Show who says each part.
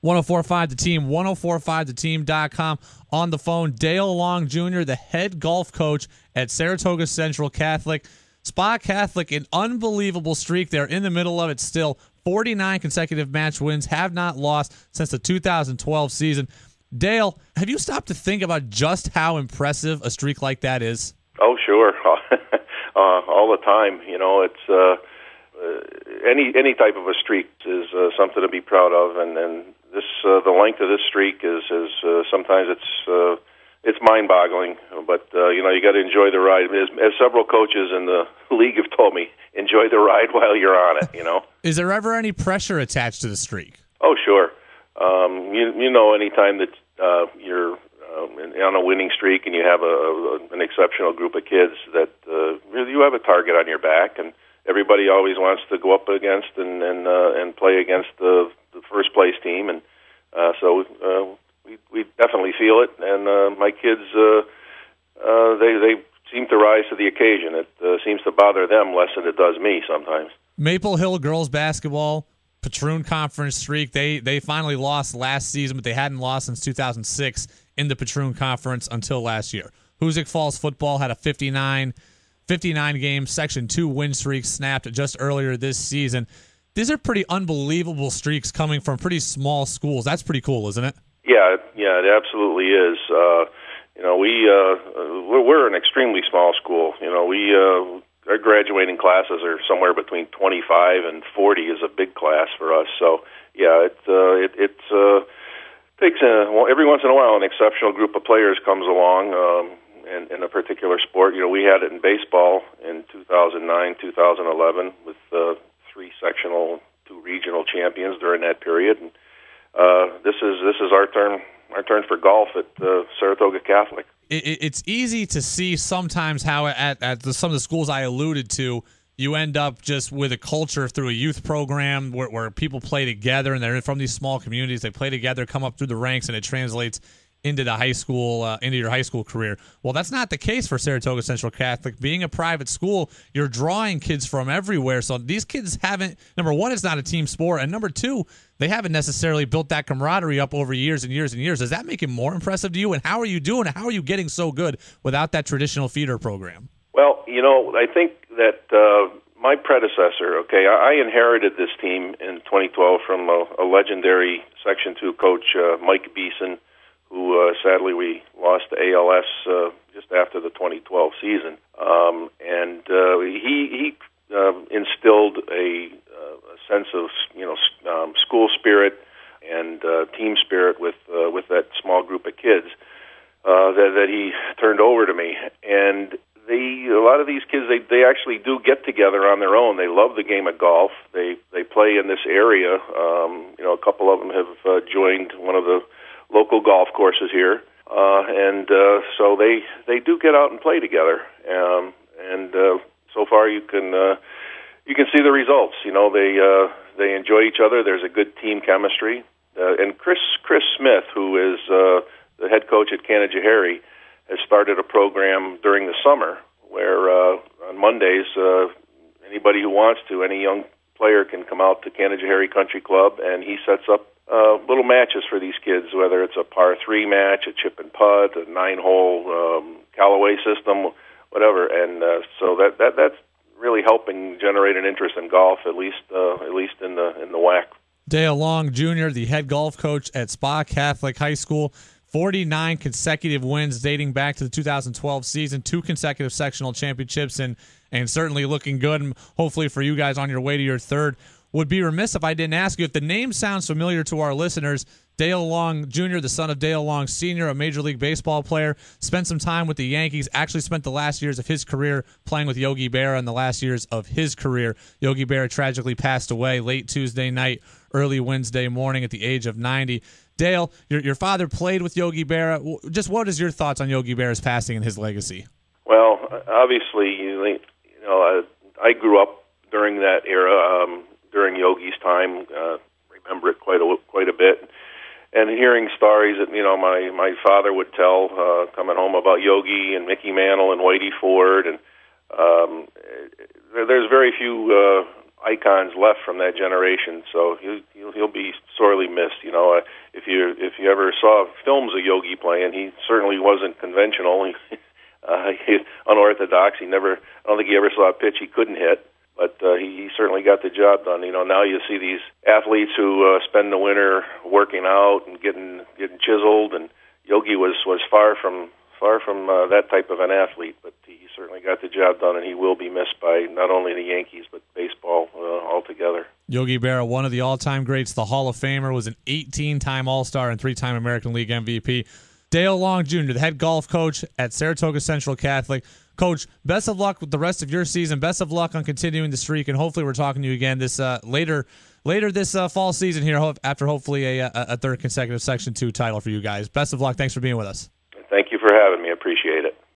Speaker 1: 1045 The Team, 1045theteam.com. On the phone, Dale Long Jr., the head golf coach at Saratoga Central Catholic. Spa Catholic, an unbelievable streak. They're in the middle of it still. 49 consecutive match wins, have not lost since the 2012 season. Dale, have you stopped to think about just how impressive a streak like that is?
Speaker 2: Oh, sure. All the time. You know, it's any type of a streak is something to be proud of, and this the length of this streak is sometimes it's mind-boggling. But you know, you got to enjoy the ride. As several coaches in the league have told me, enjoy the ride while you're on it. You know. Is
Speaker 1: there ever any pressure attached to the streak?
Speaker 2: Oh, sure. You know, anytime that you're on a winning streak and you have an exceptional group of kids, that you have a target on your back, and everybody always wants to go up against and play against the first place team, and so we definitely feel it. And my kids, they seem to rise to the occasion. It seems to bother them less than it does me sometimes.
Speaker 1: Maple Hill girls basketball, Patroon Conference streak. They finally lost last season, but they hadn't lost since 2006 in the Patroon Conference until last year. Hoosick Falls football had a 59-game Section 2 win streak snapped just earlier this season. These are pretty unbelievable streaks coming from pretty small schools. That's pretty cool, isn't it?
Speaker 2: Yeah, it absolutely is. You know, we're an extremely small school. You know, our graduating classes are somewhere between 25 and 40 is a big class for us. So, yeah, it takes every once in a while an exceptional group of players comes along in a particular sport. You know, we had it in baseball in 2009, 2011 with 3 sectional, 2 regional champions during that period. And this is our turn for golf at Saratoga Catholic.
Speaker 1: It's easy to see sometimes how at some of the schools I alluded to, you end up just with a culture through a youth program where people play together, and they're from these small communities. They play together, come up through the ranks, and it translates into the high school, into your high school career. Well, that's not the case for Saratoga Central Catholic. Being a private school, you're drawing kids from everywhere. So these kids haven't, number one, it's not a team sport, and number two, they haven't necessarily built that camaraderie up over years and years and years. Does that make it more impressive to you? And how are you doing? How are you getting so good without that traditional feeder program?
Speaker 2: Well, you know, I think that my predecessor, I inherited this team in 2012 from a legendary Section 2 coach, Mike Beeson, who sadly we lost to ALS just after the 2012 season. And he instilled a sense of school spirit and team spirit with that small group of kids that he turned over to me. And a lot of these kids, they actually do get together on their own. They love the game of golf. They play in this area. A couple of them have joined one of the local golf courses here, and so they do get out and play together. And so far, you can see the results. You know, they enjoy each other. There's a good team chemistry. And Chris Smith, who is the head coach at Canajoharie, has started a program during the summer where on Mondays, anybody who wants to, any young player can come out to Canajoharie Country Club, and he sets up little matches for these kids, whether it's a par 3 match, a chip and putt, a 9-hole Callaway system, whatever. And so that's really helping generate an interest in golf, at least in the WAC.
Speaker 1: Dale Long Jr., the head golf coach at Spa Catholic High School. 49 consecutive wins dating back to the 2012 season, 2 consecutive sectional championships, and certainly looking good, and hopefully for you guys on your way to your third. Would be remiss if I didn't ask you if the name sounds familiar to our listeners. Dale Long Jr., the son of Dale Long Sr., a Major League Baseball player, spent some time with the Yankees, actually spent the last years of his career playing with Yogi Berra in the last years of his career. Yogi Berra tragically passed away late Tuesday night, early Wednesday morning at the age of 90. Dale, your father played with Yogi Berra. Just what is your thoughts on Yogi Berra's passing and his legacy?
Speaker 2: Well, obviously, I grew up during that era, during Yogi's time. Remember it quite a bit, and hearing stories that my father would tell coming home about Yogi and Mickey Mantle and Whitey Ford, and there's very few icons left from that generation. So he'll be sorely missed. If you ever saw films of Yogi playing, he certainly wasn't conventional. He unorthodox. I don't think he ever saw a pitch he couldn't hit. But he certainly got the job done. Now you see these athletes who spend the winter working out and getting chiseled, and Yogi was far from that type of an athlete. But he certainly got the job done, and he will be missed by not only the Yankees but baseball altogether.
Speaker 1: Yogi Berra, one of the all-time greats, the Hall of Famer, was an 18-time All-Star and 3-time American League MVP. Dale Long Jr., the head golf coach at Saratoga Central Catholic. Coach, best of luck with the rest of your season. Best of luck on continuing the streak, and hopefully we're talking to you again this later this fall season here after hopefully a third consecutive Section 2 title for you guys. Best of luck. Thanks for being with us.
Speaker 2: Thank you for having me. I appreciate it.